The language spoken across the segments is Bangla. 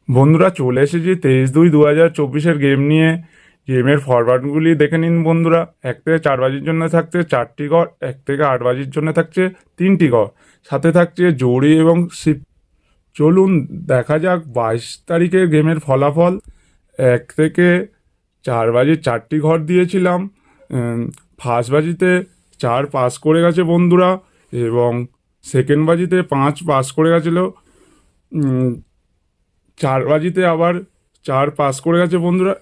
বন্ধুরা চলে এসেছি 23/2/2024 গেম নিয়ে। গেমের ফরম্যাটগুলি দেখে নিন বন্ধুরা। 1 থেকে 4 বাজির জন্য থাকছে 4টি ঘর, 1 থেকে 8 বাজির জন্য থাকছে 3টি ঘর, সাথে থাকছে জড়ি এবং শিপ। চলুন দেখা যাক 22 তারিখের গেমের ফলাফল। 1 থেকে 4 বাজির 4টি ঘর দিয়েছিলাম। ফার্স্ট বাজিতে 4 পাস করে গেছে বন্ধুরা, এবং সেকেন্ড বাজিতে 5 পাস করে গেছিলো। 4 বাজিতে আবার 4 পাস করে গেছে বন্ধুরা।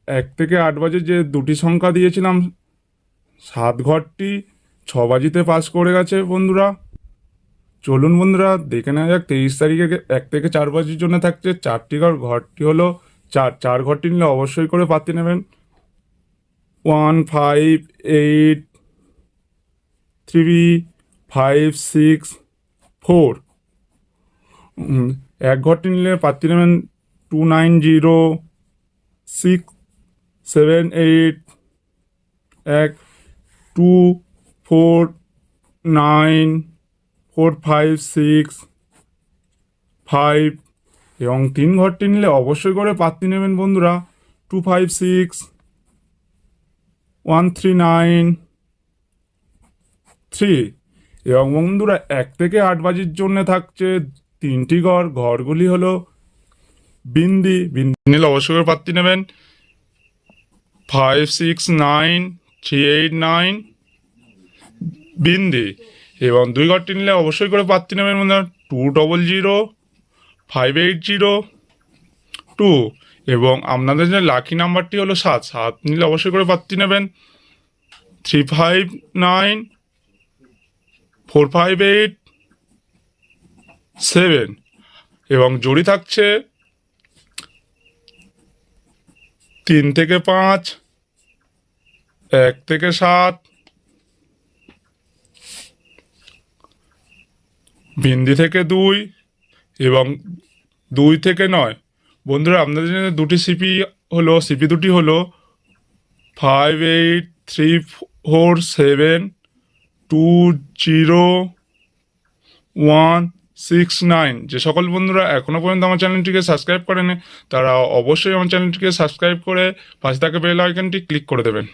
1 থেকে 8 বাজে যে দুটি সংখ্যা দিয়েছিলাম 7 ঘরটি 6 বাজিতে পাস করে গেছে বন্ধুরা। চলুন বন্ধুরা দেখে নেওয়া যাক 23 তারিখে 1 থেকে 4 বাজির জন্য থাকছে 4টি ঘর। ঘরটি হলো 4 ঘরটি নিলে অবশ্যই করে পাত্তি নেবেন। 1583564। 1 ঘরটি নিলে পাত্তি নেবেন 290678 1249456 এবং 3 ঘরটি নিলে অবশ্যই করে পাত্তি নেবেন বন্ধুরা 256139 এবং বন্ধুরা 1 থেকে 8 বাজির জন্য থাকছে 3টি ঘর। ঘরগুলি হলো বিন্দি নিলে অবশ্যই করে পাত্তি নেবেন 569389 বিন্দি, এবং 2 ঘরটি নিলে অবশ্যই করে পাত্তি নেবেন বন্ধুরা 200802 এবং আপনাদের যে লাকি নাম্বারটি হলো 7 নিলে অবশ্যই করে পাত্তি নেবেন 359458 এবং জড়ি থাকছে 3 থেকে 5, 1 থেকে 7, বিন্দি থেকে 2 এবং 2 থেকে 9। বন্ধুরা আপনাদের জন্য সিপি দুটি হলো 5834720169। যে সকল বন্ধুরা এখনও পর্যন্ত আমার চ্যানেলটিকে সাবস্ক্রাইব করেনি তারা অবশ্যই আমার চ্যানেলটিকে সাবস্ক্রাইব করে পাশে থাকা বেল আইকনটি ক্লিক করে দেবেন।